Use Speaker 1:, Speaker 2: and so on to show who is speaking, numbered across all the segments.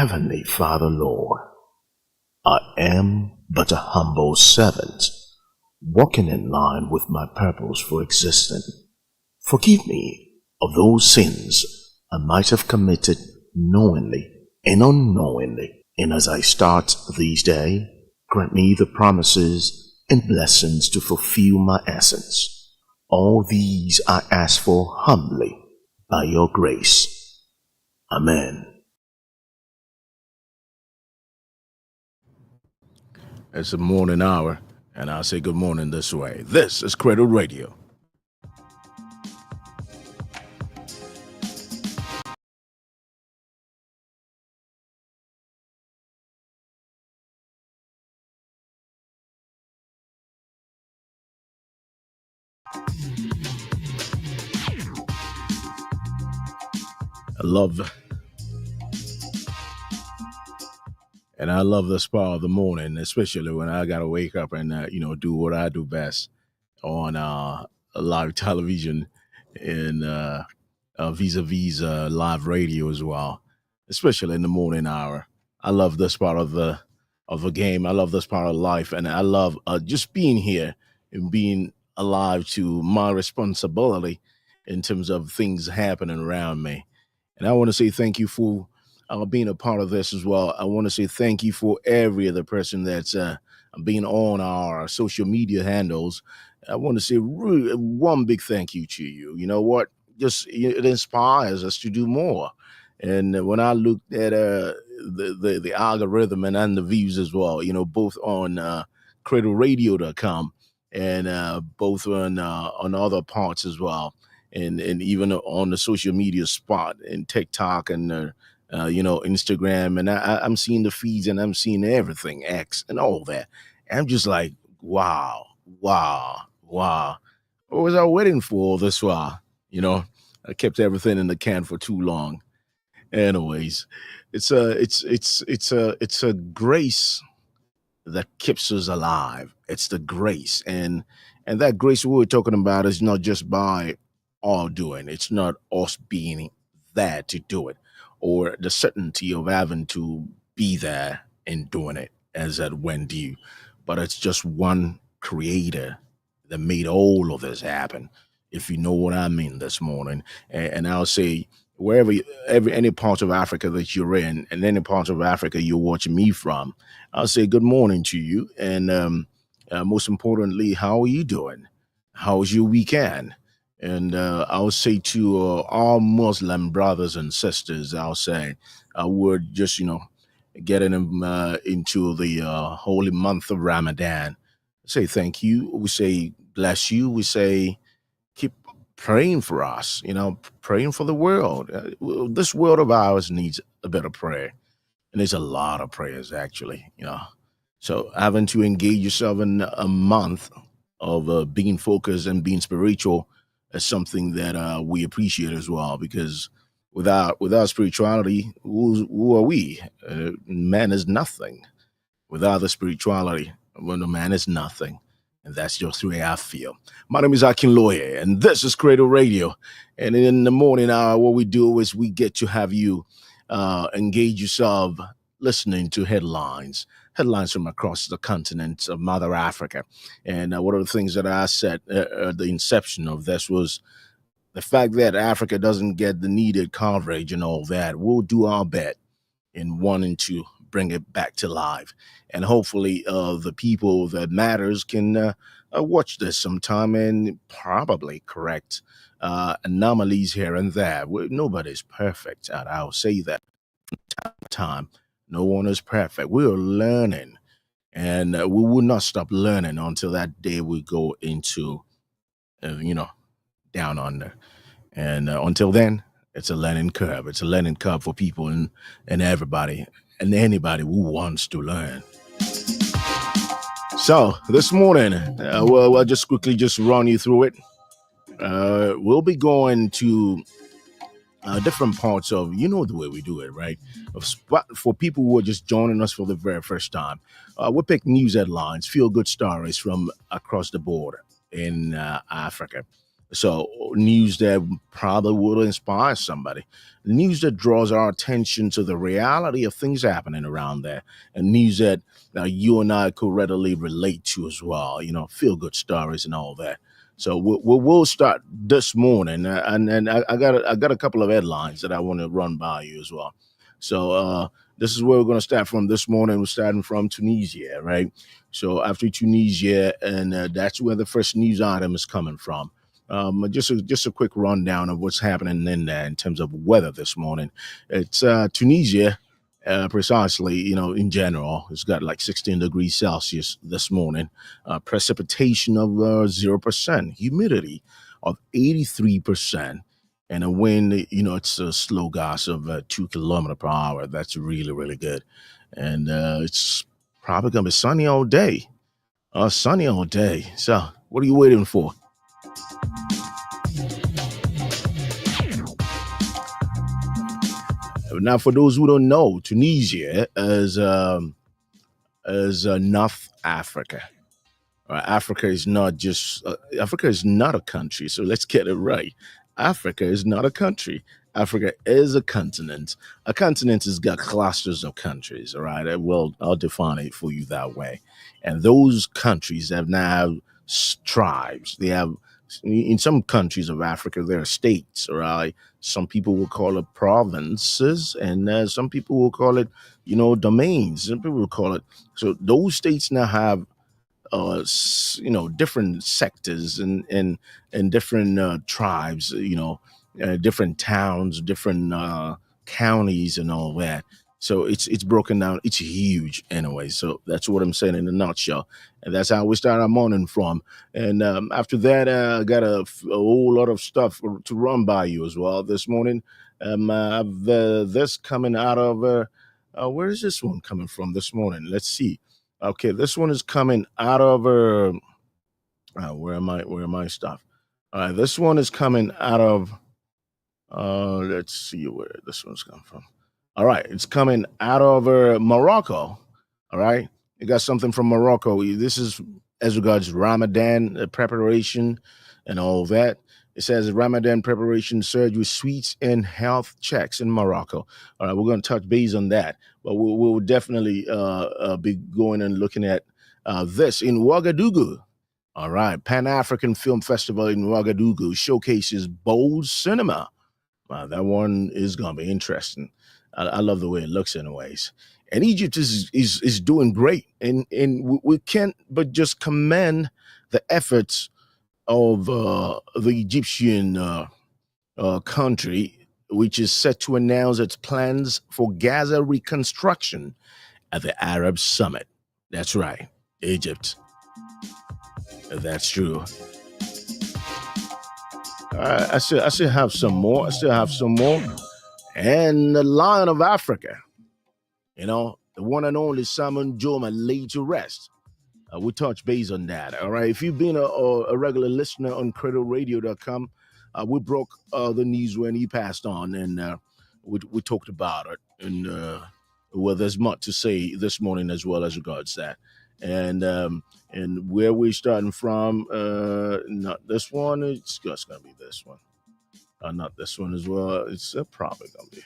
Speaker 1: Heavenly Father, Lord, I am but a humble servant, walking in line with my purpose for existing. Forgive me of those sins I might have committed knowingly and unknowingly. And as I start this day, grant me the promises and blessings to fulfill my essence. All these I ask for humbly by your grace. Amen.
Speaker 2: It's the morning hour, and I'll say good morning this way. This is Cradle Radio. I love this part of the morning, especially when I gotta wake up and do what I do best on live television and vis-a-vis live radio as well, especially in the morning hour. I love this part of the game. I love this part of life, and I love just being here and being alive to my responsibility in terms of things happening around me. And I want to say thank you for being a part of this as well. I want to say thank you for every other person that's being on our social media handles. I want to say one big thank you to you. You know what? Just it inspires us to do more. And when I looked at the algorithm and the views as well, both on cradleradio.com and both on other parts as well, and even on the social media spot and TikTok and Instagram, and I'm seeing the feeds and I'm seeing everything, X and all that. And I'm just like, wow, wow, wow. What was I waiting for all this while? I kept everything in the can for too long. Anyways, it's a grace that keeps us alive. It's the grace, and that grace we were talking about is not just by our doing. It's not us being there to do it, or the certainty of having to be there and doing it as at when due, but it's just one creator that made all of this happen. If you know what I mean this morning, and I'll say wherever any part of Africa that you're in, and any part of Africa you're watching me from, I'll say good morning to you. And most importantly, how are you doing? How's your weekend? And I'll say to all Muslim brothers and sisters, I'll say, we're just, getting them into the holy month of Ramadan. Say thank you. We say bless you. We say keep praying for us, praying for the world. This world of ours needs a bit of prayer. And there's a lot of prayers, actually. So having to engage yourself in a month of being focused and being spiritual is something that we appreciate as well, because without spirituality, who are we? Man is nothing. Without the spirituality, well, the man is nothing. And that's just the way I feel. My name is Akinloye, and this is Cradle Radio. And in the morning hour, what we do is we get to have you engage yourself listening to headlines from across the continent of Mother Africa. And one of the things that I said at the inception of this was the fact that Africa doesn't get the needed coverage and all that. We'll do our bit in wanting to bring it back to life. And hopefully the people that matters can watch this sometime and probably correct anomalies here and there. Nobody's perfect, and I'll say that time. No one is perfect. We are learning, and we will not stop learning until that day we go into, down under. And until then, it's a learning curve. It's a learning curve for people and everybody and anybody who wants to learn. So this morning, I'll just quickly just run you through it. We'll be going to different parts of, the way we do it, right? For people who are just joining us for the very first time, we'll pick news headlines, feel good stories from across the board in Africa. So news that probably will inspire somebody. News that draws our attention to the reality of things happening around there, and news that you and I could readily relate to as well. Feel good stories and all that. So we'll start this morning, and I got a couple of headlines that I want to run by you as well. So this is where we're going to start from this morning. We're starting from Tunisia, right? So after Tunisia, and that's where the first news item is coming from. Just a quick rundown of what's happening in there in terms of weather this morning. It's Tunisia, precisely. In general, it's got like 16 degrees Celsius this morning. Precipitation of 0%, humidity of 83%, and a wind. It's a slow gust of 2 kilometers per hour. That's really really good, and it's probably gonna be sunny all day. Sunny all day. So, what are you waiting for? Now, for those who don't know, Tunisia is North Africa. Africa is not a country. So let's get it right. Africa is not a country. Africa is a continent. A continent has got clusters of countries. All right. Well, I'll define it for you that way. And those countries have now tribes. They have in some countries of Africa there are states. All right. Some people will call it provinces, and some people will call it, domains. Some people will call it. So those states now have different sectors and different tribes, different towns, different counties, and all that. So it's broken down. It's huge anyway. So that's what I'm saying in a nutshell, and that's how we start our morning from. And after that, I got a whole lot of stuff to run by you as well this morning. I've this coming out of where is this one coming from this morning? Let's see. Okay, this one is coming out of where am I? Where am I stuff? All right, this one is coming out of let's see where this one's coming from. All right, it's coming out of Morocco. All right, you got something from Morocco. This is as regards Ramadan preparation and all that. It says Ramadan preparation surge with sweets and health checks in Morocco. All right, we're going to touch base on that, but we'll definitely be going and looking at this in Ouagadougou. All right, Pan African Film Festival in Ouagadougou showcases bold cinema. Wow, that one is gonna be interesting. I love the way it looks, anyways. And Egypt is doing great, and we can't but just commend the efforts of the Egyptian country, which is set to announce its plans for Gaza reconstruction at the Arab Summit. That's right, Egypt. That's true. I still have some more. I still have some more. And the Lion of Africa, the one and only Simon Joma laid to rest. We'll touch base on that. All right. If you've been a regular listener on credoradio.com, we broke the news when he passed on, and we talked about it. And well, there's much to say this morning as well as regards that. And where we're starting from, not this one. It's just gonna be this one. Not this one as well. It's probably gonna be.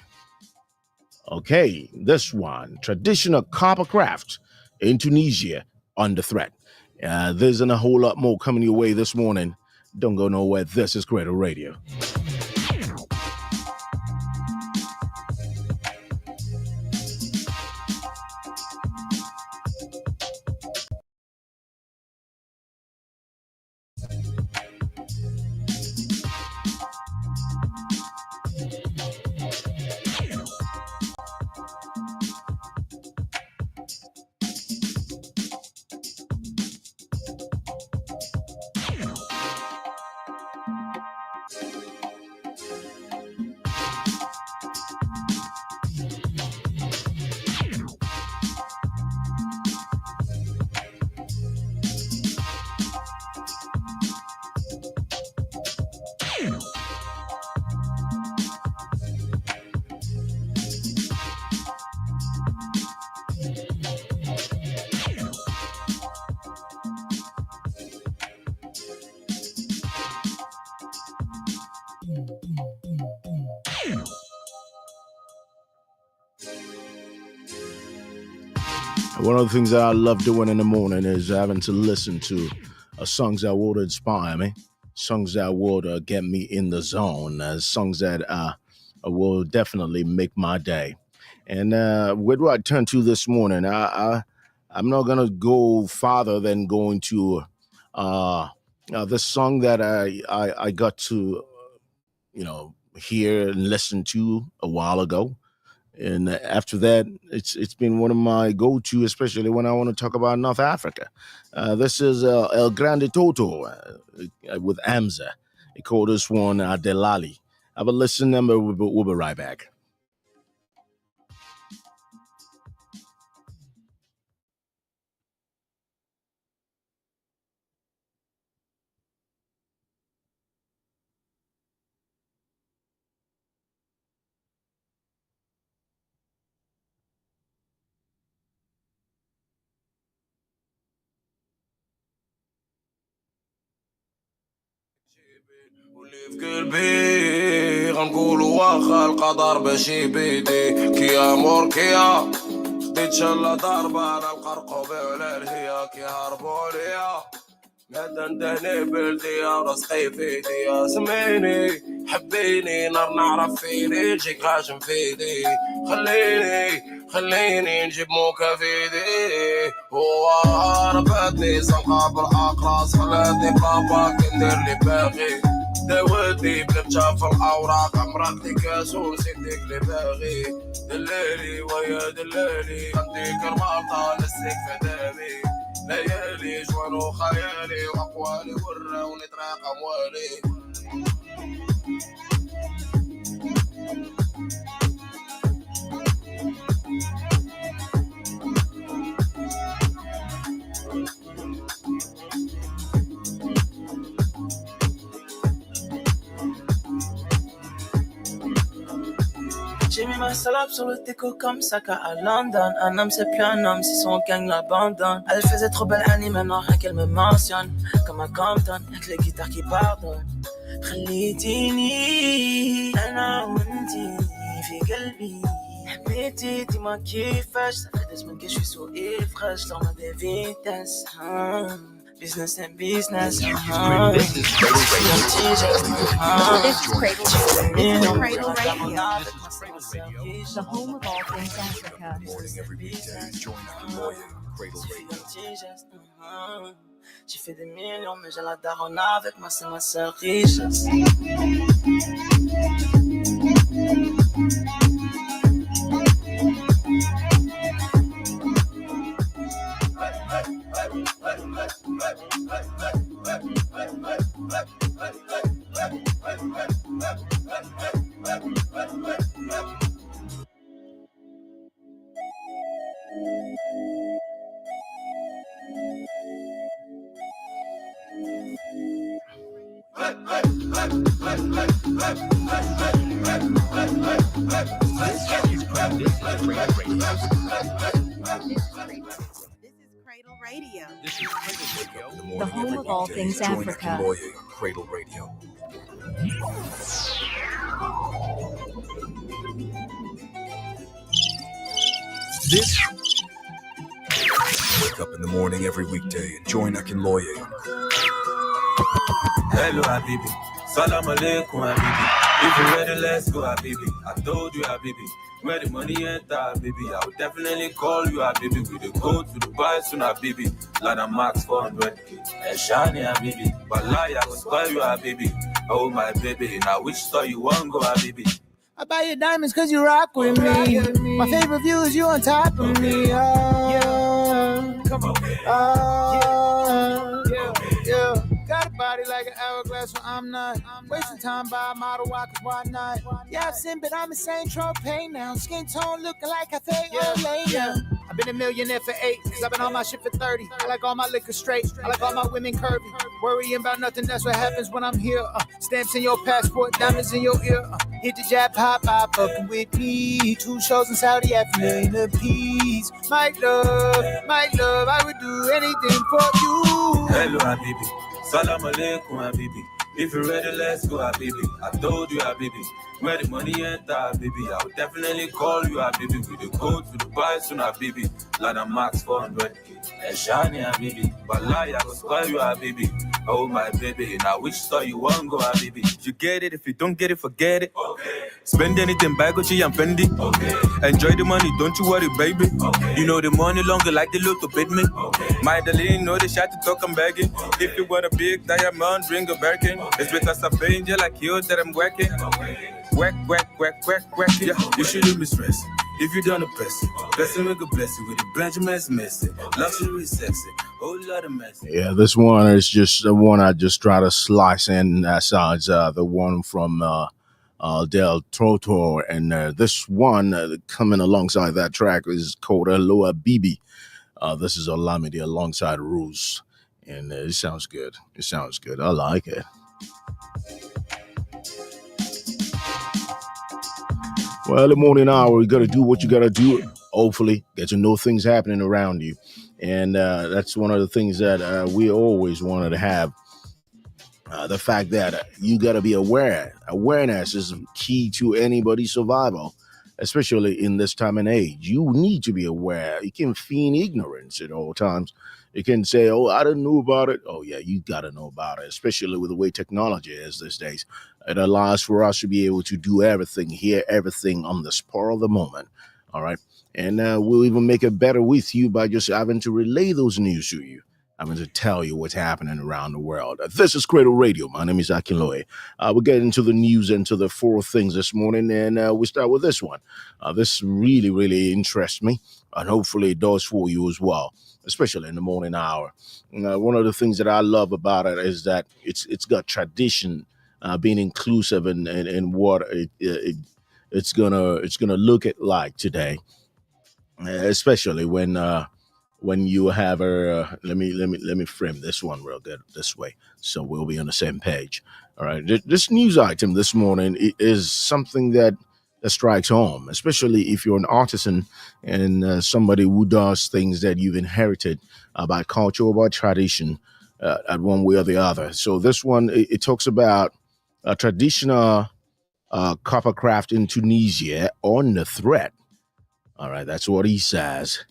Speaker 2: Okay, this one. Traditional copper craft in Tunisia under threat. There's a whole lot more coming your way this morning. Don't go nowhere. This is Credo Radio. One of the things that I love doing in the morning is having to listen to songs that would inspire me, songs that would get me in the zone, songs that will definitely make my day. And where do I turn to this morning? I'm not gonna go farther than going to this song that I got to hear and listen to a while ago. And after that, it's been one of my go-to, especially when I want to talk about North Africa. This is El Grande Toto with Amza. They call this one Delali. Have a listen, and we'll be right back.
Speaker 3: واللي في قلبي غنقولوا واخا القدر باش يبيدي كيا موركيا خديت شلا ضربة على القرقوبة ولا الهيا كيهربوا ليا مادا ندهني بلديا راسقي في ايديا سميني حبيني نار نعرف فيني نجيك غاشم فيدي خليني نجيب موكا فيدي هو ربطني زنقة بالأقراص خلاتني بابا كندير لي باغي داودني بلمشة في الأوراق عمرقتي كاس ونسيتك لي باغي دلالي ويا دلالي عنديك رمالطة نسيك في دامي ليالي جوان وخيالي وأقوالي ورا ونتراق أموالي
Speaker 4: J'ai mis ma salope sur le déco comme Saka à London. Un homme c'est plus un homme si son gang l'abandonne. Elle faisait trop belle Annie, maintenant rien qu'elle me mentionne. Comme un Compton, avec les guitares qui pardonnent. خليتيني أنا وانتي في قلبي حبيتي ديما كيفاش صافي من كي شوي سوقي فريش لو ما دي فيتاس Business and business.
Speaker 5: This is Cradle Radio. The home of all things Africa.
Speaker 6: Morning every weekday. Join Akinloye, Cradle Radio.
Speaker 4: J'ai fait des millions, mais j'ai la daronne avec moi, c'est ma seule richesse.
Speaker 5: The home of all things Africa.
Speaker 6: Cradle Radio. This wake up in the morning every weekday and join Akinloye.
Speaker 3: Hello Habibi, Salam alaikum Habibi. If you're ready, let's go Habibi. I told you Habibi, where the money enter Habibi, I will definitely call you Habibi. We dey go to Dubai soon Habibi. Lada Max 400k, Shani Habibi. Wallahi I will spoil you Habibi. Oh my baby, now which store you want go Habibi?
Speaker 7: I buy your diamonds cause you rock with me. My favorite view is you on top of me. Come on. Yeah. Got a body like an hourglass, so I'm not wasting time by a model, why not? Yeah, I've sinned, but I'm insane, tropane now. Skin tone looking like I think later. I've been a millionaire for 8, cause I've been on my shit for 30. I like all my liquor straight, I like all my women curvy. Worrying about nothing, that's what happens when I'm here. Stamps in your passport, diamonds in your ear. Hit the jab, pop, fucking with me. 2 shows in Saudi, half a million apiece. My love, I would do anything for you.
Speaker 3: Hello Habibi, Salam alaikum Habibi. If you're ready, let's go, Habibi. I told you, Habibi. Where the money enter, Habibi. I will definitely call you, Habibi. With the code to the buy soon, Habibi. Lada Max 400K. Shiny, Habibi. Balaya, I will spoil you, Habibi. Oh, my baby. Now, which store you want go, Habibi? If you get it, if you don't get it, forget it. Okay. Spend anything, buy Gucci and Fendi. Okay. Enjoy the money, don't you worry, baby. Okay. You know the money longer like the look to bid me. Okay. My darling, know the shot to talk, I'm begging. Okay. If you want a big diamond, ring a Birkin. Okay. It's because I pain you like you that I'm working. Okay. Whack, yeah. You shouldn't be stressing. If you done a person, blessing with a blessing with the Benjamin's messy. Luxury sexy, whole lot of messy.
Speaker 2: Yeah, this one is just the one I just try to slice in. That sounds the one from Del Trotor, and this one coming alongside that track is called Aloha Bibi. This is Olamide alongside Ruse, and it sounds good. It sounds good. I like it. Well, the morning hour, you got to do what you got to do. Hopefully, get to know things happening around you. And that's one of the things that we always wanted to have. The fact that you got to be aware. Awareness is key to anybody's survival, especially in this time and age. You need to be aware. You can feign ignorance at all times. You can say, oh, I didn't know about it. Oh, yeah, you got to know about it, especially with the way technology is these days. It allows for us to be able to do everything, hear everything on the spur of the moment. All right. And we'll even make it better with you by just having to relay those news to you. I'm going to tell you what's happening around the world. This is Cradle Radio. My name is Akinloye. We'll get into the news and to the four things this morning, and we start with this one. This really, really interests me, and hopefully it does for you as well, especially in the morning hour. One of the things that I love about it is that it's got tradition, being inclusive in what it's gonna look at like today, especially when you have a let me frame this one real good this way so we'll be on the same page. All right, this news item this morning is something that strikes home, especially if you're an artisan and somebody who does things that you've inherited by culture or by tradition at one way or the other. So this one, it talks about a traditional copper craft in Tunisia on the threat. All right, that's what he says.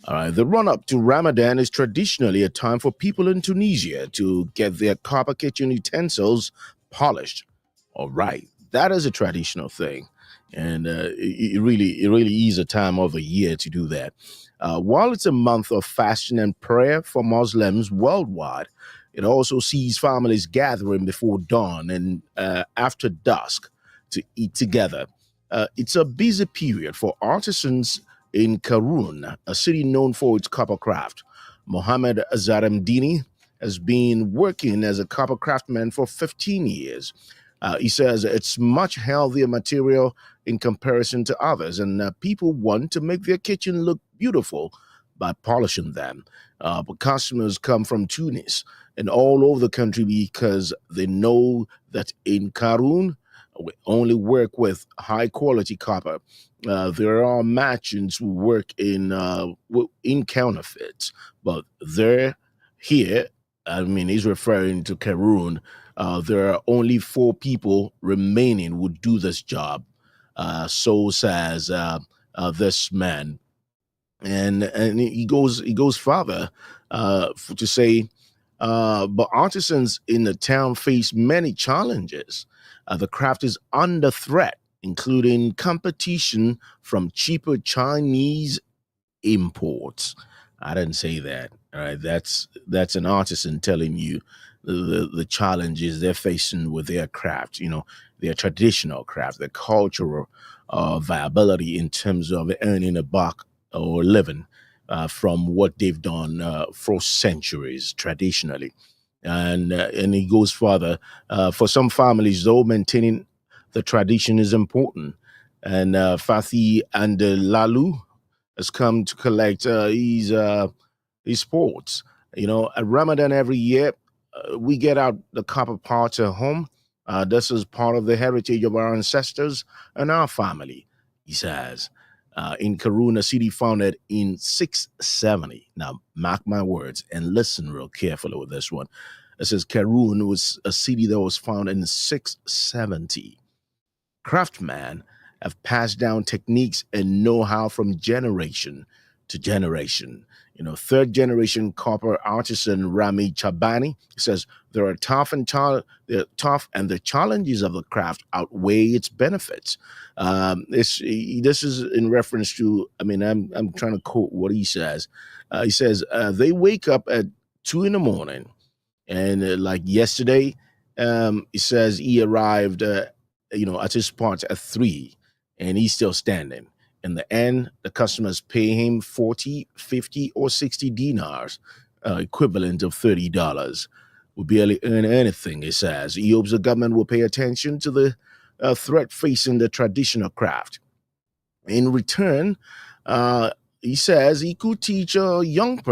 Speaker 2: All right, the run-up to Ramadan is traditionally a time for people in Tunisia to get their copper kitchen utensils polished. All right, that is a traditional thing, and it really is a time of the year to do that. While it's a month of fasting and prayer for Muslims worldwide, it also sees families gathering before dawn and after dusk to eat together. It's a busy period for artisans in Karun, a city known for its copper craft. Mohammed Zaremdini has been working as a copper craftsman for 15 years. He says it's much healthier material in comparison to others, and people want to make their kitchen look beautiful by polishing them. But customers come from Tunis and all over the country because they know that in Karun, we only work with high quality copper. There are merchants who work in counterfeits, but they're here. I mean, he's referring to Cameroon. There are only 4 people remaining who do this job. So says this man, and he goes further to say, but artisans in the town face many challenges. The craft is under threat, including competition from cheaper Chinese imports. I didn't say that. All right, that's an artisan telling you the challenges they're facing with their craft. You know, their traditional craft, their cultural viability in terms of earning a buck or living from what they've done for centuries traditionally. And he goes further. For some families, though, maintaining the tradition is important. And Fathi and Lalu has come to collect his sports. You know, at Ramadan every year, we get out the copper pots at home. This is part of the heritage of our ancestors and our family, he says. In Karuna, city founded in 670. Now, mark my words and listen real carefully with this one. It says Karun was a city that was founded in 670. Craftsmen have passed down techniques and know-how from generation to generation. Third generation copper artisan Rami Chabani says there are they're tough, and the challenges of the craft outweigh its benefits. This is in reference to. I mean, I'm trying to quote what he says. He says they wake up at 2 in the morning, and like yesterday, he says he arrived, at his spot at 3, and he's still standing. In the end, the customers pay him 40, 50, or 60 dinars, equivalent of $30. We barely earn anything, he says. He hopes the government will pay attention to the threat facing the traditional craft. In return, he says he could teach a younger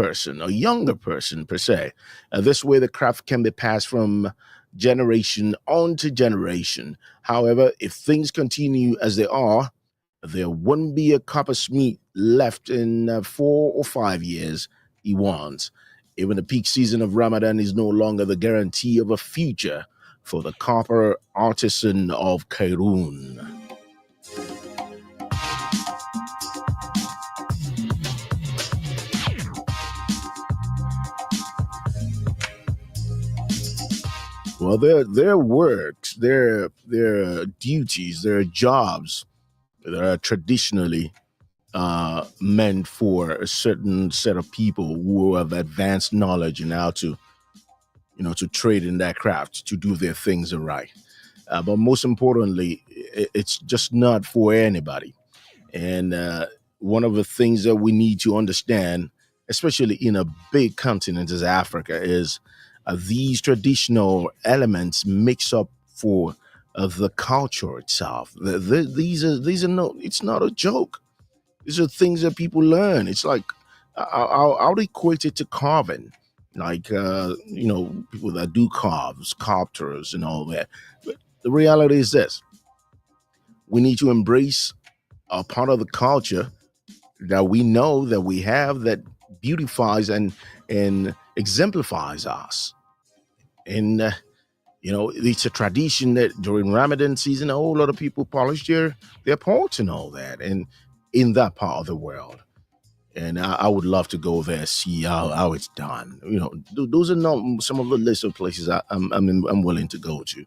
Speaker 2: person per se. This way, the craft can be passed from generation on to generation. However, if things continue as they are, there won't be a coppersmith left in 4 or 5 years, he warns. Even the peak season of Ramadan is no longer the guarantee of a future for the copper artisan of Kairun. Well, their works, their duties, their jobs that are traditionally meant for a certain set of people who have advanced knowledge and how to, to trade in that craft, to do their things right. But most importantly, it's just not for anybody. And one of the things that we need to understand, especially in a big continent as Africa, is these traditional elements mix up for the culture itself. These are no, it's not a joke. These are things that people learn. It's like I'll equate it to carving, like people that do sculptors and all that. But the reality is this: we need to embrace a part of the culture that we know that we have that beautifies and exemplifies us. And it's a tradition that during Ramadan season, a whole lot of people polish their pots and all that, and in that part of the world. And I would love to go there, see how it's done. Those are not some of the list of places I'm willing to go to.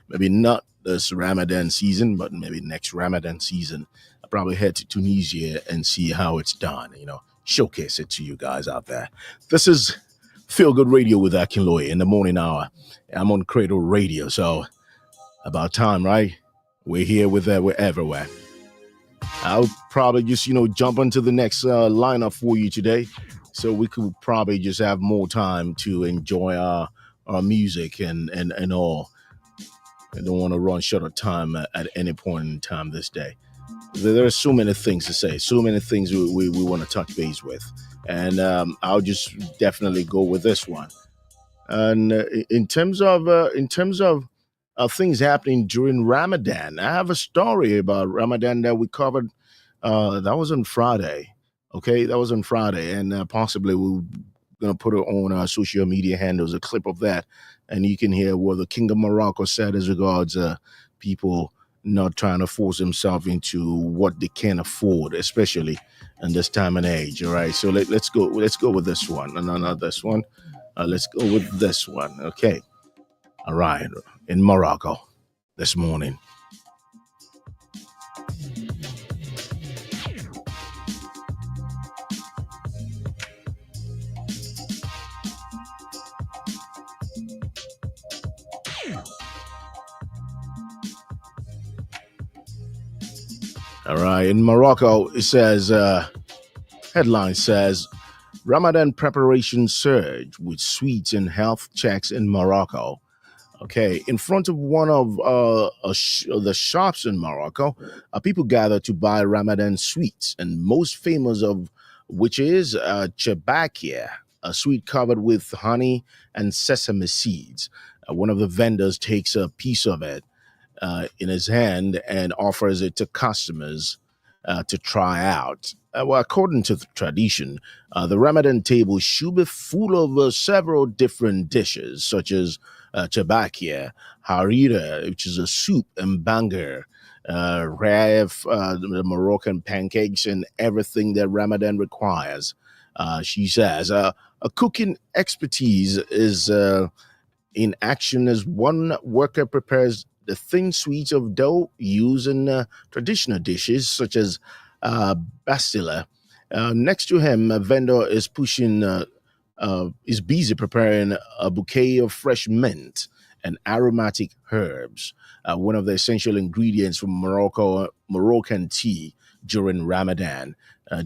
Speaker 2: Maybe not this Ramadan season, but maybe next Ramadan season, I'll probably head to Tunisia and see how it's done. Showcase it to you guys out there. This is Feel Good Radio with Akinloye in the morning hour. I'm on Cradle Radio, so about time, right? We're here we're everywhere. I'll probably just, jump into the next lineup for you today, so we could probably just have more time to enjoy our music and all. I don't want to run short of time at any point in time this day. There are so many things to say, so many things we want to touch base with, and I'll just definitely go with this one. And in terms of things happening during Ramadan, I have a story about Ramadan that we covered. That was on Friday. Okay, that was on Friday, and possibly we're gonna put it on our social media handles, a clip of that, and you can hear what the King of Morocco said as regards people not trying to force themselves into what they can't afford, especially in this time and age. All right, so let's go with this one. No, not this one. Let's go with this one. Okay. All right. In Morocco this morning. All right. In Morocco, it says, headline says, Ramadan preparation surge with sweets and health checks in Morocco. Okay, in front of one of the shops in Morocco, people gather to buy Ramadan sweets, and most famous of which is chabakia, a sweet covered with honey and sesame seeds. One of the vendors takes a piece of it in his hand and offers it to customers. to try out. Well, according to the tradition, the Ramadan table should be full of several different dishes, such as tabakia, harira, which is a soup, and banger, raf, the Moroccan pancakes, and everything that Ramadan requires. She says a cooking expertise is in action as one worker prepares the thin sweets of dough used in traditional dishes such as uh, bastila. Next to him, a vendor is is busy preparing a bouquet of fresh mint and aromatic herbs, one of the essential ingredients from Moroccan tea during Ramadan.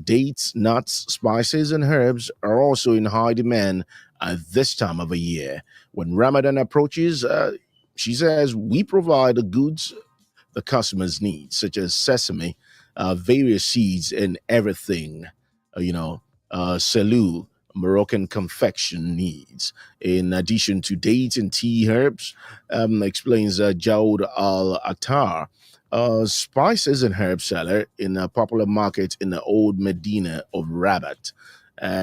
Speaker 2: Dates, nuts, spices, and herbs are also in high demand at this time of the year. When Ramadan approaches, she says, we provide the goods the customers need, such as sesame, various seeds, and everything, you know, Salou, Moroccan confection needs. In addition to dates and tea herbs, explains Jaud Al Attar, spices and herb seller in a popular market in the old Medina of Rabat.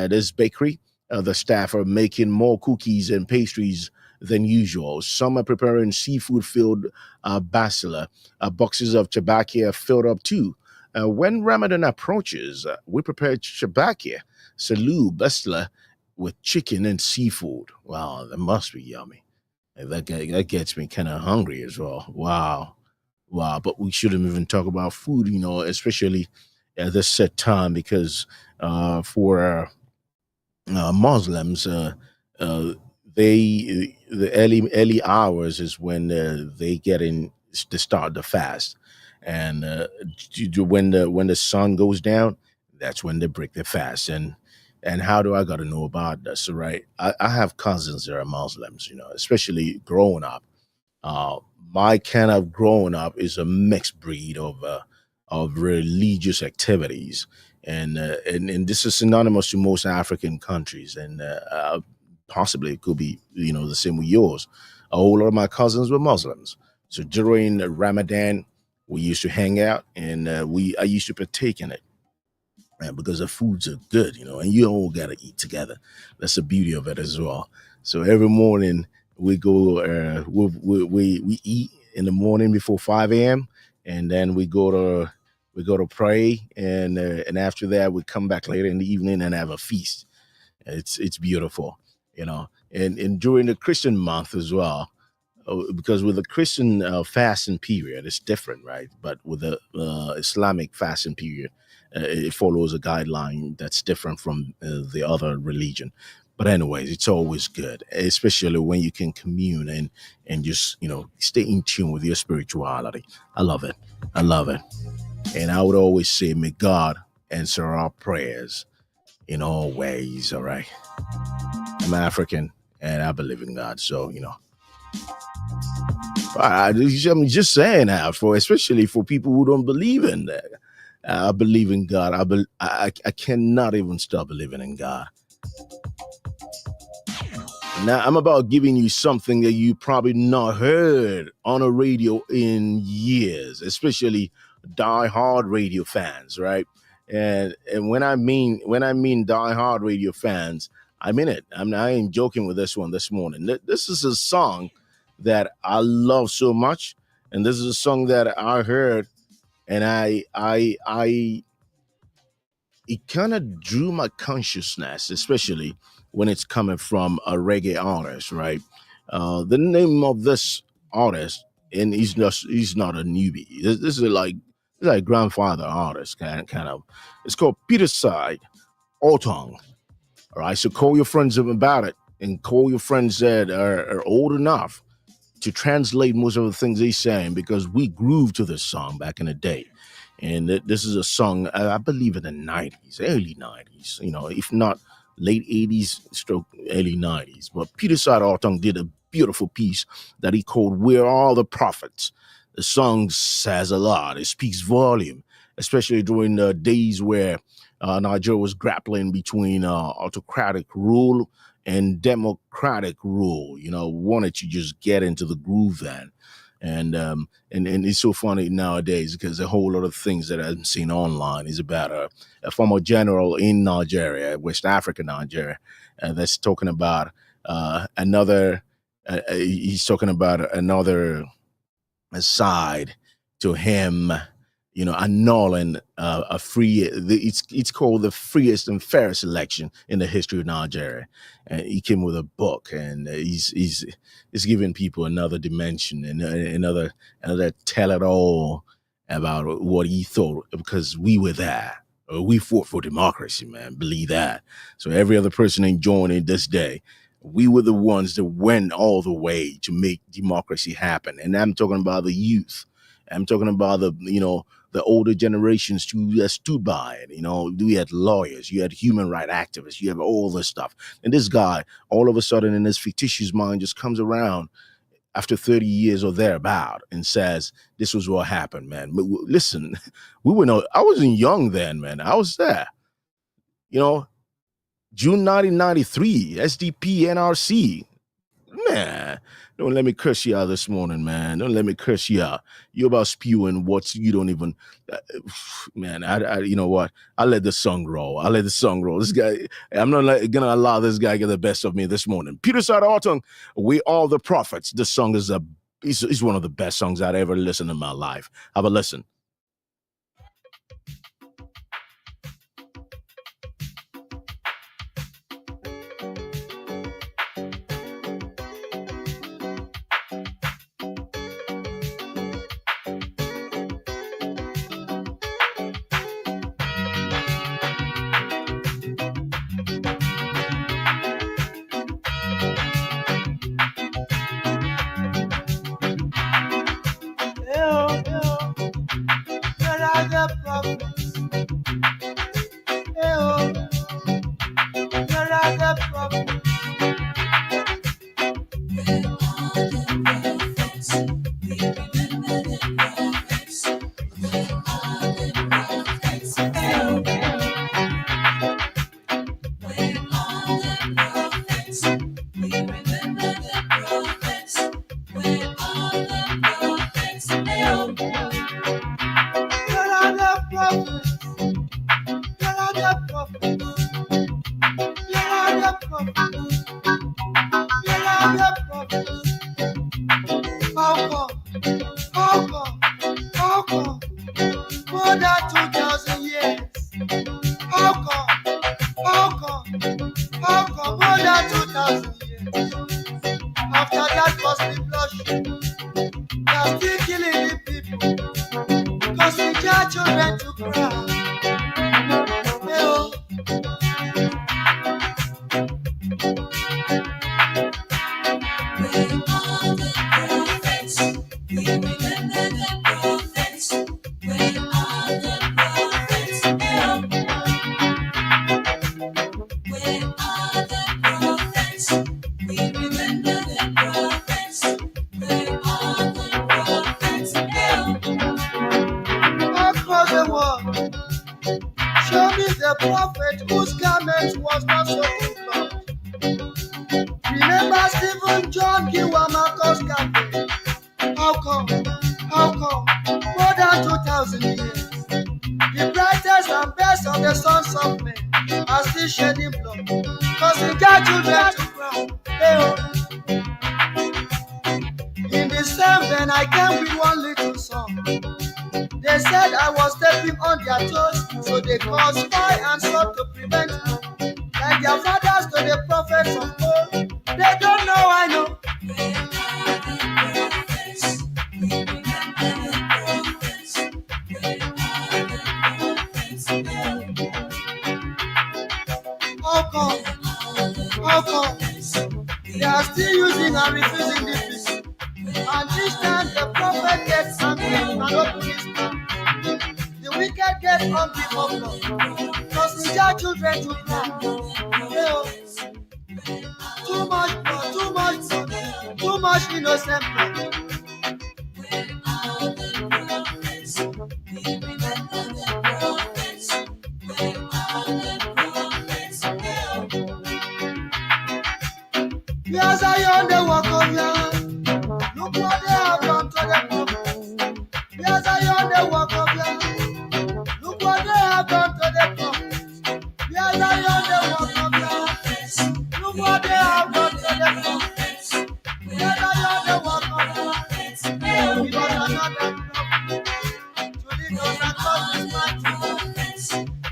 Speaker 2: This bakery, the staff are making more cookies and pastries than usual. Some are preparing seafood filled basila. Boxes of tabakia filled up too. When Ramadan approaches, we prepare tabakia, salou, basila, with chicken and seafood. Wow, that must be yummy. And that gets me kind of hungry as well. Wow. Wow. But we shouldn't even talk about food, especially at this set time because for Muslims, uh, the early hours is when they get in to start the fast, and when the sun goes down, that's when they break their fast. And how do I got to know about this? Right, I have cousins that are Muslims, especially growing up. Uh, my kind of growing up is a mixed breed of religious activities, and this is synonymous to most African countries, and possibly it could be the same with yours. A whole lot of my cousins were Muslims, so during Ramadan we used to hang out, and I used to partake in it because the foods are good, and you all got to eat together. That's the beauty of it as well. So every morning we go, we eat in the morning before 5 a.m., and then we go to pray, and after that we come back later in the evening and have a feast. It's beautiful, and during the Christian month as well, because with the Christian fasting period, it's different, right? But with the Islamic fasting period, it follows a guideline that's different from the other religion. But anyways, it's always good, especially when you can commune and just stay in tune with your spirituality. I love it. I love it. And I would always say, may God answer our prayers in all ways. All right. I'm African and I believe in God, so I'm just saying that for especially for people who don't believe in that. I believe in God. I cannot even stop believing in God. Now I'm about giving you something that you probably not heard on a radio in years, especially die-hard radio fans, right? And when I mean die-hard radio fans, I mean it. I ain't joking with this one this morning. This is a song that I love so much, and this is a song that I heard, and I it kind of drew my consciousness, especially when it's coming from a reggae artist, right? The name of this artist, and he's not a newbie. This is like grandfather artist kind of. It's called Peter Side Otong. All right, so call your friends about it, and call your friends that are old enough to translate most of the things he's saying because we groove to this song back in the day. And this is a song, I believe, in the 90s, early 90s, if not late 80s, stroke early 90s. But Peter Side Artong did a beautiful piece that he called Where Are the Prophets? The song says a lot. It speaks volume, especially during the days where Nigeria was grappling between autocratic rule and democratic rule. Wanted to just get into the groove then. And it's so funny nowadays because a whole lot of things that I'm seeing online is about a former general in Nigeria, West Africa, Nigeria, that's talking about another. He's talking about another side to him, annulling a free. It's called the freest and fairest election in the history of Nigeria. And he came with a book, and he's giving people another dimension and another tell it all about what he thought, because we were there. We fought for democracy, man. Believe that. So every other person enjoying it this day, we were the ones that went all the way to make democracy happen. And I'm talking about the youth. I'm talking about the older generations that stood by it. We had lawyers, you had human rights activists, you have all this stuff. And this guy, all of a sudden, in his fictitious mind, just comes around after 30 years or thereabout and says, this was what happened, man. But listen, I wasn't young then, man. I was there. June 1993, SDP, NRC. Man, don't let me curse you out this morning, man. Don't let me curse you out. You're about spewing what you don't even, man, you know what? I'll let the song roll. This guy, I'm not going to allow this guy to get the best of me this morning. Peter Sarautung, We Are the Prophets. This song is one of the best songs I'd ever listened in my life. Have a listen.
Speaker 7: Yes, I on the walk of life. Look what they have done to the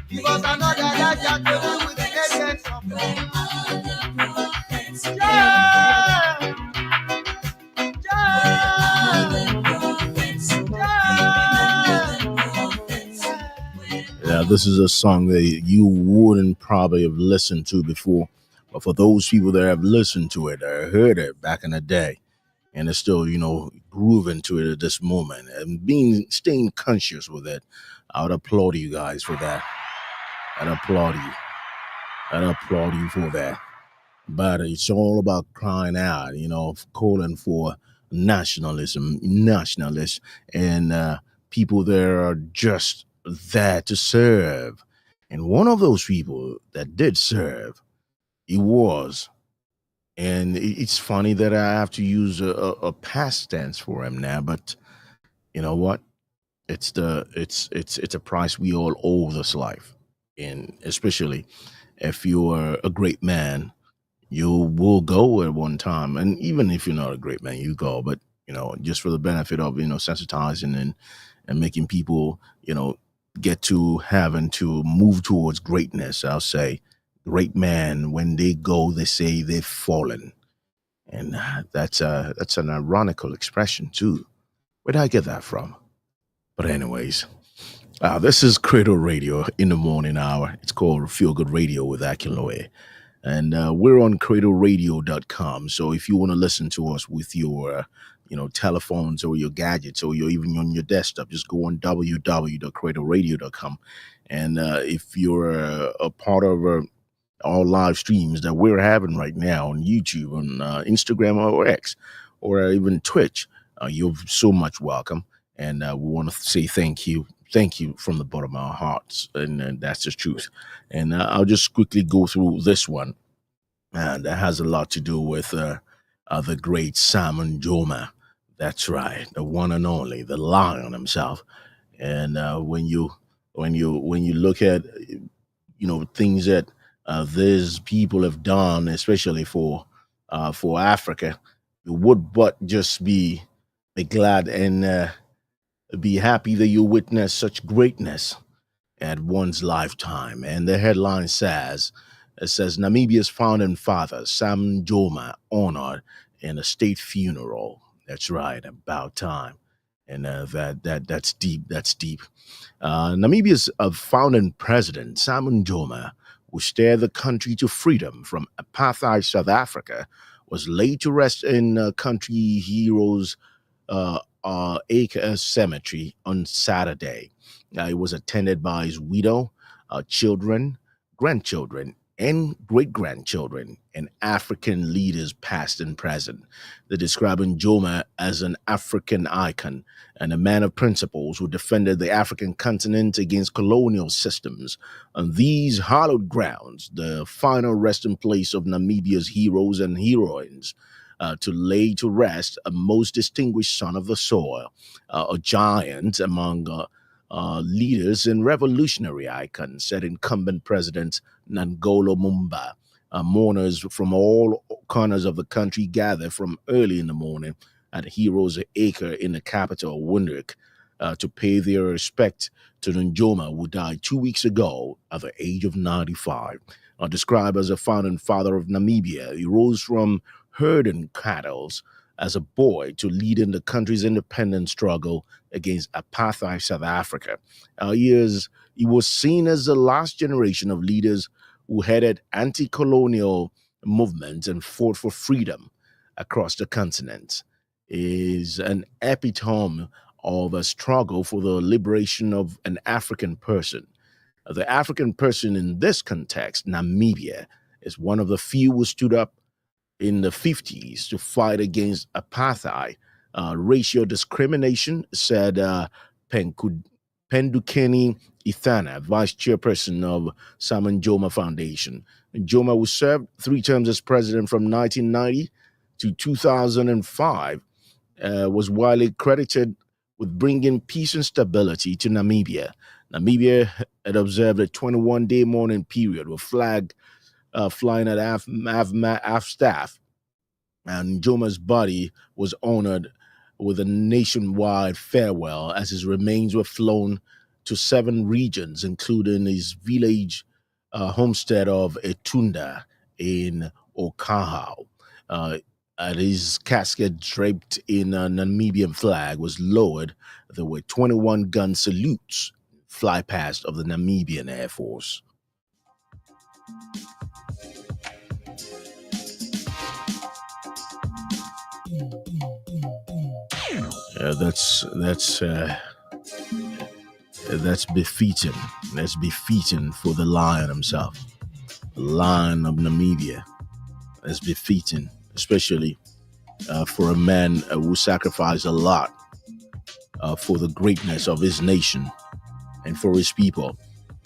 Speaker 7: Because I know that I can do with the agents of
Speaker 2: Yeah, this is a song that you wouldn't probably have listened to before, but for those people that have listened to it or heard it back in the day, and are still, grooving to it at this moment and staying conscious with it, I would applaud you guys for that. I'd applaud you. I'd applaud you for that. But it's all about crying out, calling for nationalists, and people that are just there to serve. And one of those people that did serve, he was. And it's funny that I have to use a past tense for him now, but you know what? It's a price we all owe this life, and especially if you're a great man, you will go at one time, and even if you're not a great man, you go. But just for the benefit of sensitizing and making people get to having to move towards greatness, I'll say, great man, when they go, they say they've fallen, and that's an ironical expression too. Where did I get that from? But anyways, this is Cradle Radio in the morning hour. It's called Feel Good Radio with Akinloye. And we're on cradleradio.com. So if you want to listen to us with your, telephones or your gadgets, or you're even on your desktop, just go on www.cradleradio.com. And if you're a part of all live streams that we're having right now on YouTube, on Instagram or X, or even Twitch, you're so much welcome. And we want to say thank you. Thank you from the bottom of our hearts. And that's the truth. And I'll just quickly go through this one. And that has a lot to do with the great Simon Joma. That's right. The one and only, the lion himself. And when you look at, things that these people have done, especially for Africa, you would but just be glad and be happy that you witness such greatness at one's lifetime. And the headline says, Namibia's founding father, Sam Joma, honored in a state funeral. That's right, about time. And that's deep. That's deep. Namibia's founding president, Sam Joma, who steered the country to freedom from apartheid South Africa, was laid to rest in country heroes Acre Cemetery on Saturday. It was attended by his widow, children, grandchildren, and great-grandchildren, and African leaders past and present. They're describing Joma as an African icon and a man of principles who defended the African continent against colonial systems. On these hallowed grounds, the final resting place of Namibia's heroes and heroines, to lay to rest a most distinguished son of the soil, a giant among leaders and revolutionary icons, said incumbent President Nangolo Mumba. Mourners from all corners of the country gather from early in the morning at Heroes Acre in the capital, Windhoek, to pay their respect to Njoma, who died 2 weeks ago at the age of 95. Described as a founding father of Namibia, he rose from herding cattle as a boy to lead in the country's independence struggle against apartheid South Africa. He was seen as the last generation of leaders who headed anti-colonial movements and fought for freedom across the continent. Is an epitome of a struggle for the liberation of an African person. The African person in this context, Namibia, is one of the few who stood up in the 50s to fight against apartheid, racial discrimination, said Pendukeni Ithana, vice chairperson of Simon Joma Foundation. Joma, who served 3 terms as president from 1990 to 2005, was widely credited with bringing peace and stability to Namibia. Namibia had observed a 21-day mourning period with flag flying at half staff, and Joma's body was honored with a nationwide farewell as his remains were flown to 7 regions, including his village homestead of Etunda in Okahau. And his casket, draped in a Namibian flag, was lowered. There were 21 gun salutes fly past of the Namibian Air Force. That's befitting. That's befitting for the lion himself, the lion of Namibia. That's befitting, especially for a man who sacrificed a lot for the greatness of his nation and for his people.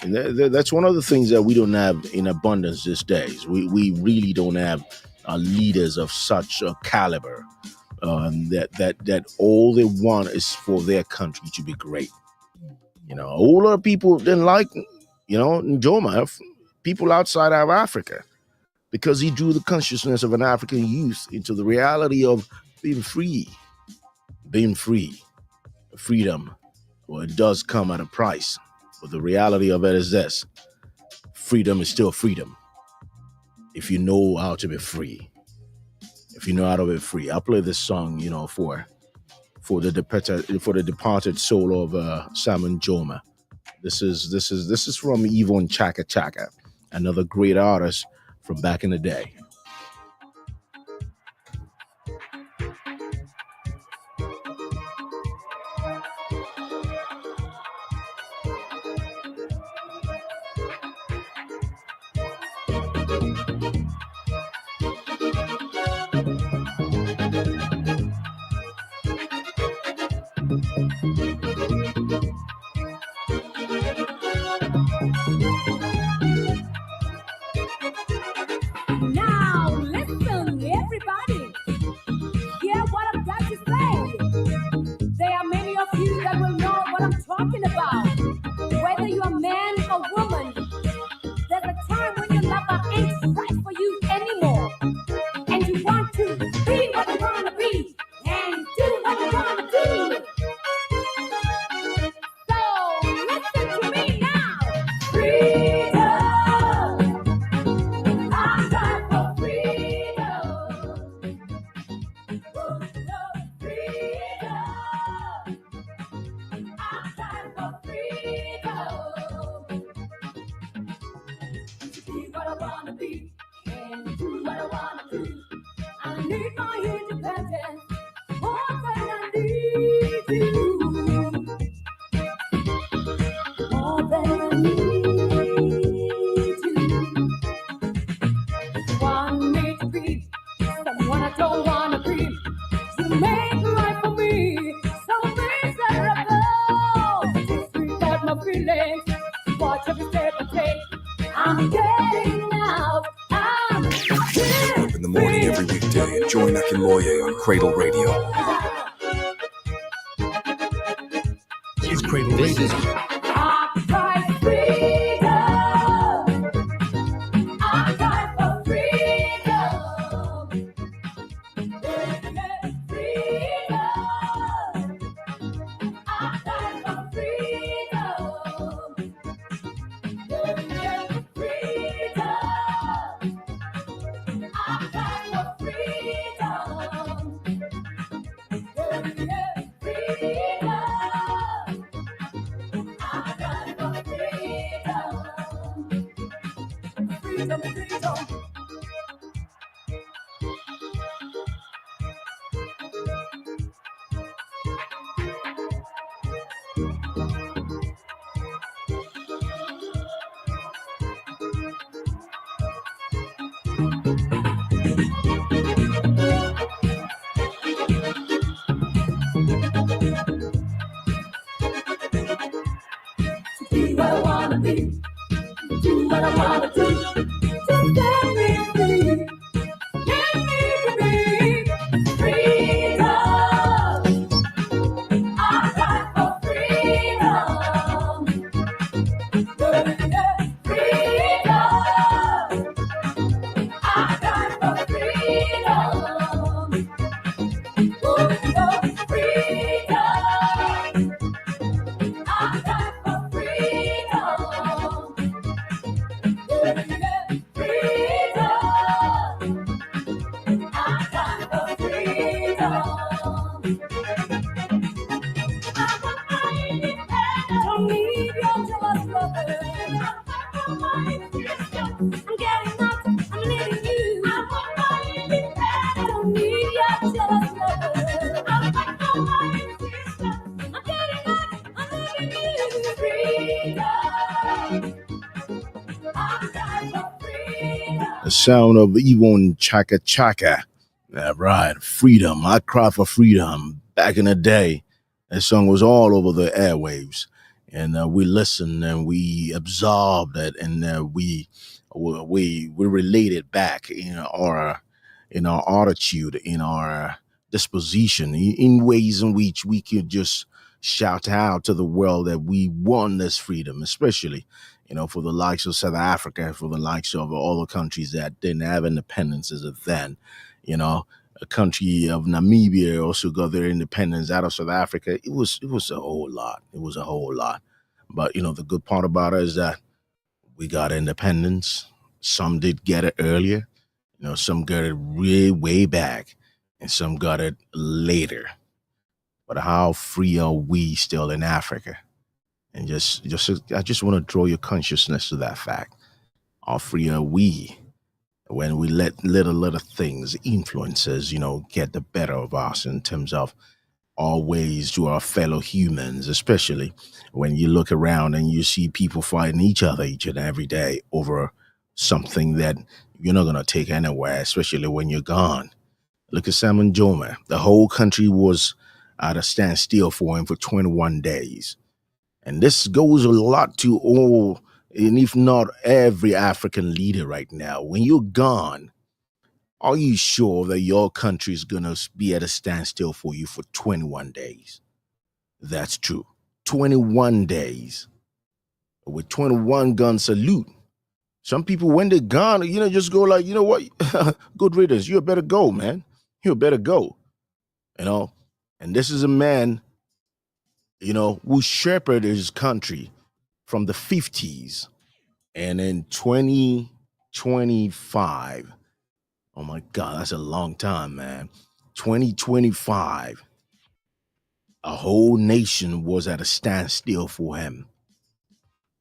Speaker 2: And that's one of the things that we don't have in abundance these days. We really don't have leaders of such a caliber that all they want is for their country to be great. You know, a whole lot of people didn't like, Nkrumah, people outside of Africa, because he drew the consciousness of an African youth into the reality of being free. Freedom, well, it does come at a price, but the reality of it is this: freedom is still freedom if you know how to be free. I'll play this song, for the departed soul of Simon Nkrumah. This is from Yvonne Chaka Chaka, another great artist from back in the day.
Speaker 8: Now listen, everybody. Hear what I've got to say. There are many of you that will know what I'm talking about. Whether you're a man or woman, there's a time when your lover ain't right for you anymore. And you want to be what you want to be and do what you want to do. So listen to me now. Freedom. I'm time for freedom. Freedom. I'm time for freedom. To be what I want to be and do what I want to do. I need my independence more than I need you. More than I need you. Want me to be someone I don't want to be. You make life for me so miserable. Disregard my feelings. Watch every step I take. I'm getting out. I'm
Speaker 6: Up in the morning every weekday and join Akinloye on Cradle Radio.
Speaker 2: It's Cradle Radio.
Speaker 8: I fight freedom. I fight for freedom. Freedom. I fight for freedom. Freedom. I fight for freedom. Freedom. Freedom. Be what I wanna be, do what I wanna do. Just let me be, let me be. Freedom, I fight for freedom. Freedom, I fight for freedom. Freedom, I fight for freedom. need your jealous lover. I'm getting up, I'm leaving you. I don't need your jealous lover. I'm getting up, I'm leaving you. Freedom. I'm dying for freedom.
Speaker 2: The sound of Yvonne Chaka Chaka. Right, freedom. I cry for freedom. Back in the day, that song was all over the airwaves, and we listened and we absorbed it, and we related back in our attitude, in our disposition, in ways in which we could just shout out to the world that we won this freedom, especially for the likes of South Africa, for the likes of all the countries that didn't have independence as of then. A country of Namibia also got their independence out of South Africa. It was a whole lot. It was a whole lot. But the good part about it is that we got independence. Some did get it earlier. Some got it way back, and some got it later. But how free are we still in Africa? And I just want to draw your consciousness to that fact. How free are we when we let little things, influences, get the better of us in terms of our ways to our fellow humans, especially when you look around and you see people fighting each other each and every day over something that you're not going to take anywhere, especially when you're gone. Look at Simon Joma. The whole country was at a standstill for him for 21 days. And this goes a lot to all, and if not every African leader right now. When you're gone, are you sure that your country is going to be at a standstill for you for 21 days? That's true. 21 days with 21 gun salute. Some people, when they're gone, just go like, you know what? Good riddance. You better go, man. You better go. And this is a man, who shepherded his country from the 50s. And in 2025, oh my God, that's a long time, man. 2025, a whole nation was at a standstill for him.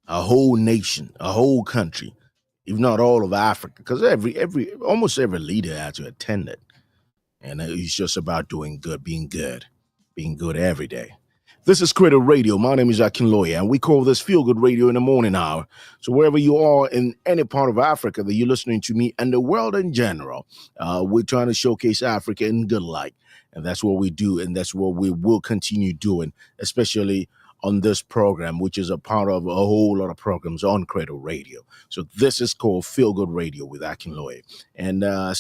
Speaker 2: A whole nation, a whole country, if not all of Africa, because almost every leader had to attend it. And it's just about doing good, being good every day. This is Cradle Radio. My name is Akinloye, and we call this Feel Good Radio in the morning hour. So wherever you are in any part of Africa that you're listening to me and the world in general, we're trying to showcase Africa in good light. And that's what we do, and that's what we will continue doing, especially on this program, which is a part of a whole lot of programs on Cradle Radio. So this is called Feel Good Radio with Akinloye. And I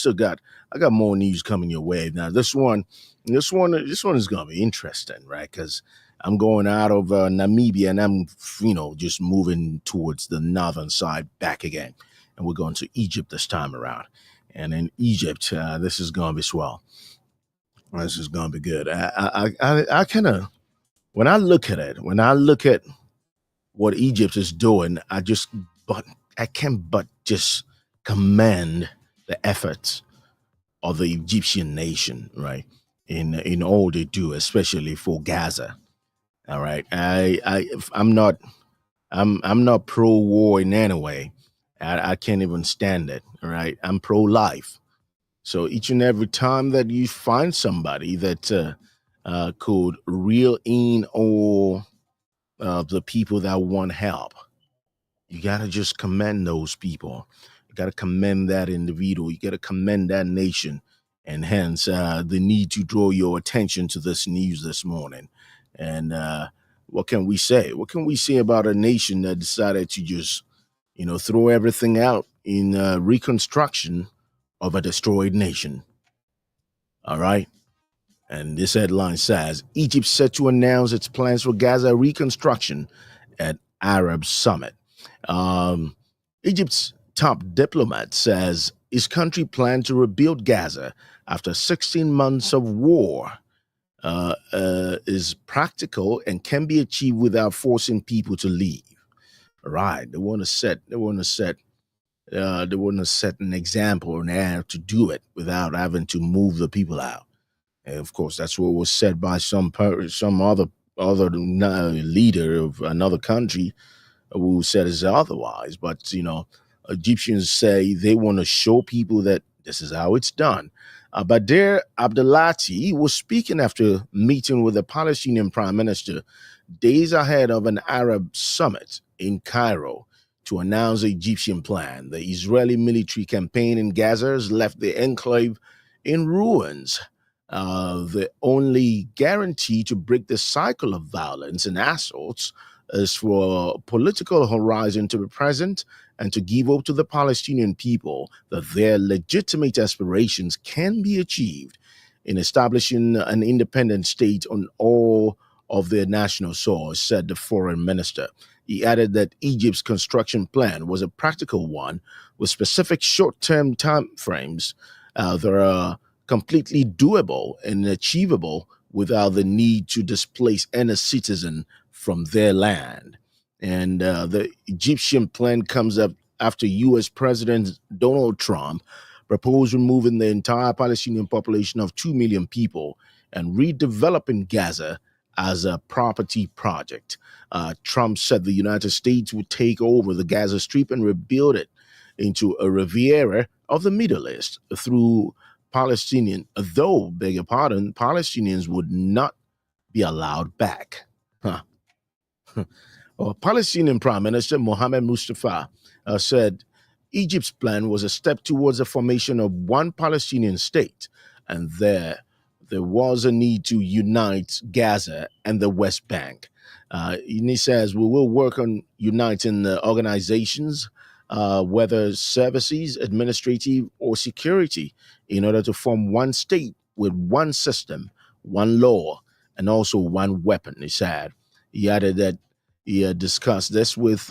Speaker 2: got more news coming your way. Now, this one is going to be interesting, right? Because I'm going out of Namibia, and I'm, just moving towards the northern side back again. And we're going to Egypt this time around. And in Egypt, this is going to be swell. This is going to be good. I kind of, when I look at what Egypt is doing, I can't but just commend the efforts of the Egyptian nation, right? In all they do, especially for Gaza. All right. I'm not pro-war in any way. I can't even stand it. All right. I'm pro-life. So each and every time that you find somebody that could reel in all the people that want help, you got to just commend those people. You got to commend that individual. You got to commend that nation. And hence the need to draw your attention to this news this morning. And what can we say? What can we say about a nation that decided to just, throw everything out in reconstruction of a destroyed nation? All right. And this headline says, Egypt set to announce its plans for Gaza reconstruction at Arab summit. Egypt's top diplomat says his country planned to rebuild Gaza after 16 months of war is practical and can be achieved without forcing people to leave. Right? They want to set an example and how to do it without having to move the people out. And of course, that's what was said by some other other leader of another country who says otherwise. But Egyptians say they want to show people that this is how it's done. Bader Abdelati was speaking after meeting with the Palestinian Prime Minister days ahead of an Arab summit in Cairo to announce the Egyptian plan. The Israeli military campaign in Gaza has left the enclave in ruins. The only guarantee to break the cycle of violence and assaults is for a political horizon to be present and to give hope to the Palestinian people that their legitimate aspirations can be achieved in establishing an independent state on all of their national soil, said the foreign minister. He added that Egypt's construction plan was a practical one with specific short-term time frames that are completely doable and achievable without the need to displace any citizen from their land. And the Egyptian plan comes up after U.S. President Donald Trump proposed removing the entire Palestinian population of 2 million people and redeveloping Gaza as a property project. Trump said the United States would take over the Gaza Strip and rebuild it into a Riviera of the Middle East through Palestinian, though, beg your pardon, Palestinians would not be allowed back. Huh. Palestinian Prime Minister Mohammed Mustafa said Egypt's plan was a step towards the formation of one Palestinian state, and there was a need to unite Gaza and the West Bank. And he says, we will work on uniting the organizations, whether services, administrative, or security, in order to form one state with one system, one law, and also one weapon, he said. He added that he had discussed this with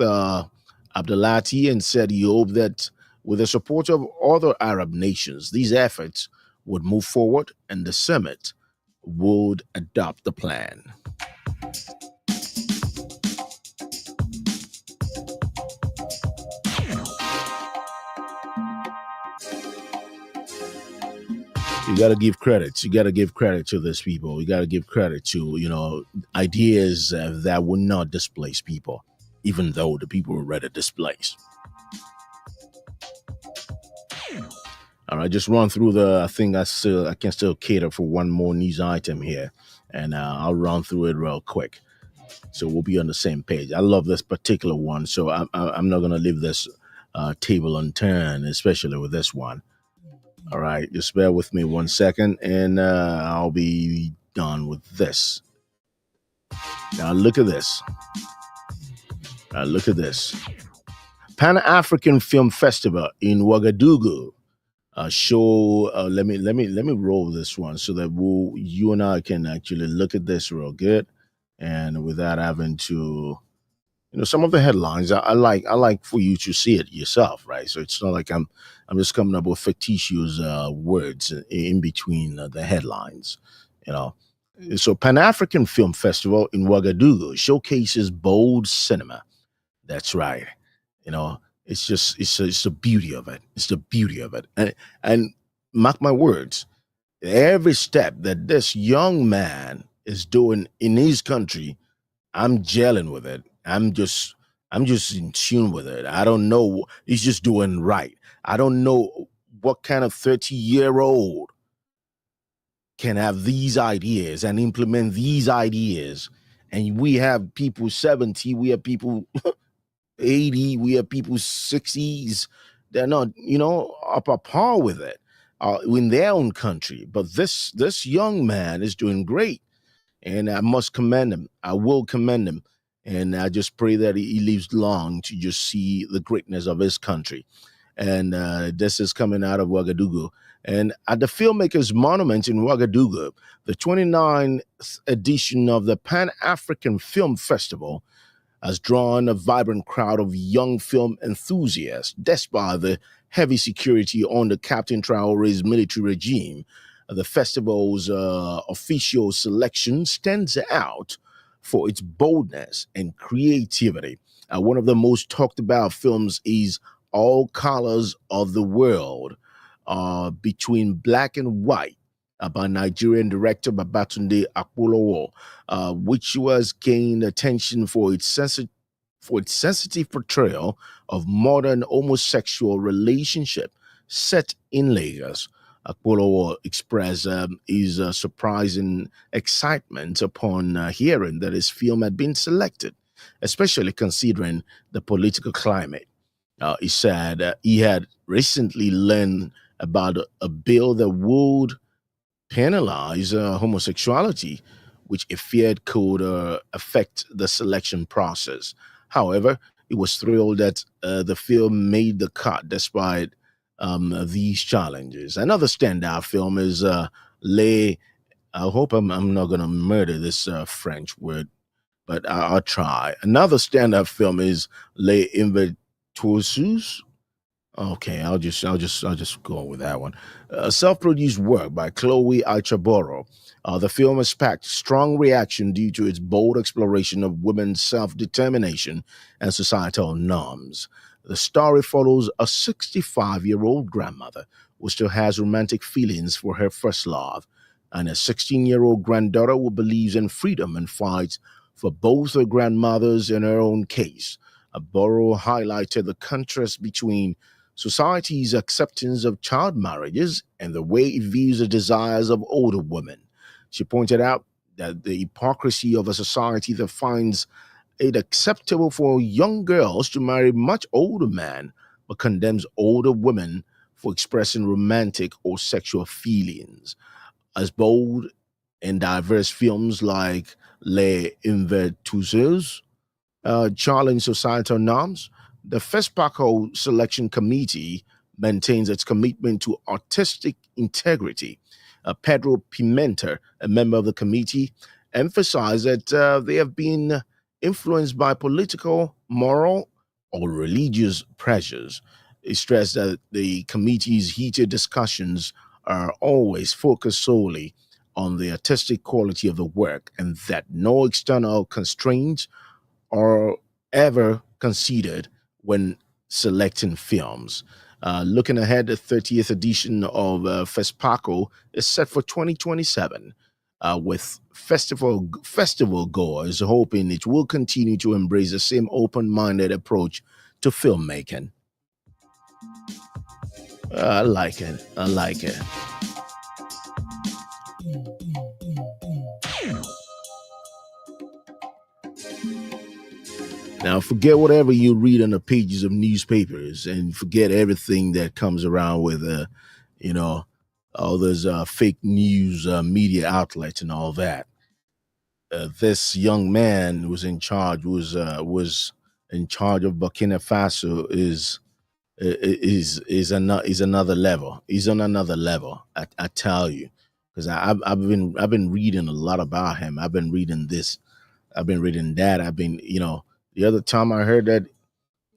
Speaker 2: Abdelati and said he hoped that with the support of other Arab nations, these efforts would move forward and the summit would adopt the plan. You got to give credit. You got to give credit to these people. You got to give credit to, ideas that will not displace people, even though the people were already displaced. All right, just run through I think I can still cater for one more news item here, and I'll run through it real quick. So we'll be on the same page. I love this particular one, so I'm not going to leave this table unturned, especially with this one. All right, just bear with me 1 second, and I'll be done with this. Now look at this. Pan-African Film Festival in Ouagadougou. Let me roll this one so that you and I can actually look at this real good, and without having to, some of the headlines I like for you to see it yourself, right? So it's not like I'm just coming up with fictitious words in between the headlines, So Pan-African Film Festival in Ouagadougou showcases bold cinema. That's right. It's the beauty of it. It's the beauty of it. And mark my words, every step that this young man is doing in his country, I'm gelling with it. I'm just in tune with it. I don't know. He's just doing right. I don't know what kind of 30-year-old can have these ideas and implement these ideas. And we have people 70, we have people 80, we have people 60s. They're not, up a par with it in their own country. But this young man is doing great. And I must commend him. I will commend him. And I just pray that he lives long to just see the greatness of his country. And this is coming out of Ouagadougou. And at the Filmmakers Monument in Ouagadougou, the 29th edition of the Pan-African Film Festival has drawn a vibrant crowd of young film enthusiasts, despite the heavy security under Captain Traore's military regime. The festival's official selection stands out for its boldness and creativity. One of the most talked about films is All Colors of the World, between black and white, by Nigerian director Babatunde Akpolowo, which was gained attention for its sensitive portrayal of modern homosexual relationship set in Lagos. Akpolowo expressed his surprising excitement upon hearing that his film had been selected, especially considering the political climate. He said he had recently learned about a bill that would penalize homosexuality, which he feared could affect the selection process. However, he was thrilled that the film made the cut despite these challenges. Another standout film is Les. I hope I'm not going to murder this French word, but I'll try. Another standout film is Les Invertuosos. Okay, I'll just go with that one. Self-produced work by Chloe Alchaboro. The film has packed strong reaction due to its bold exploration of women's self-determination and societal norms. The story follows a 65-year-old grandmother who still has romantic feelings for her first love, and a 16-year-old granddaughter who believes in freedom and fights for both her grandmothers and her own case. Borough highlighted the contrast between society's acceptance of child marriages and the way it views the desires of older women. She pointed out that the hypocrisy of a society that finds it acceptable for young girls to marry much older men but condemns older women for expressing romantic or sexual feelings. As bold and diverse films like Les Invertueuses challenge societal norms, the FESPACO Selection Committee maintains its commitment to artistic integrity. Pedro Pimenta, a member of the committee, emphasized that they have been influenced by political, moral, or religious pressures. He stressed that the committee's heated discussions are always focused solely on the artistic quality of the work and that no external constraints are ever considered when selecting films. Looking ahead, the 30th edition of FESPACO is set for 2027, with festival goers hoping it will continue to embrace the same open-minded approach to filmmaking. I like it. I like it. Now, forget whatever you read on the pages of newspapers and forget everything that comes around with, all those fake news media outlets and all that. This young man who was in charge, was in charge of Burkina Faso, is another level. He's on another level. I tell you, because I've been reading a lot about him. I've been reading this. I've been reading that. The other time I heard that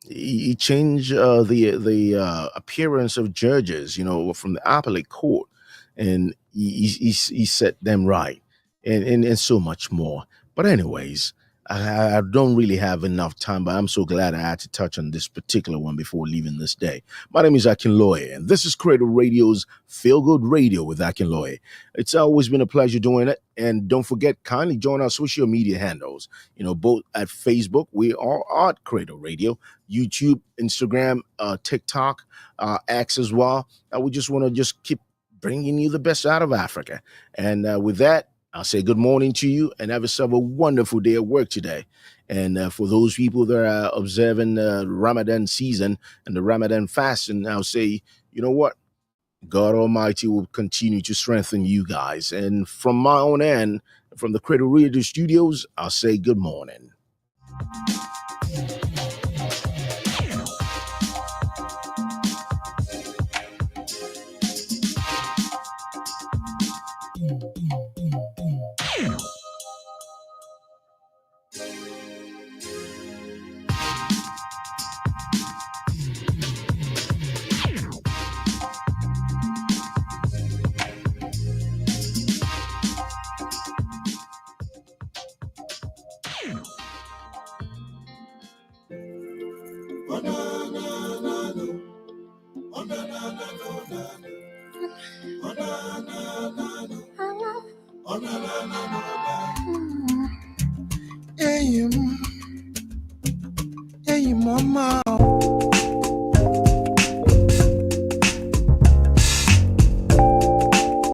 Speaker 2: he changed the appearance of judges, from the appellate court, and he set them right, and so much more. But anyways, I don't really have enough time, but I'm so glad I had to touch on this particular one before leaving this day. My name is Akinloye, and this is Cradle Radio's Feel Good Radio with Akinloye. It's always been a pleasure doing it, and don't forget, kindly join our social media handles. Both at Facebook, we are at Cradle Radio, YouTube, Instagram, TikTok, X as well. We just want to just keep bringing you the best out of Africa. And with that, I'll say good morning to you and have yourself a wonderful day at work today. And for those people that are observing the Ramadan season and the Ramadan fasting, I'll say, you know what? God Almighty will continue to strengthen you guys. And from my own end, from the Cradle Radio Studios, I'll say good morning.
Speaker 7: Hey,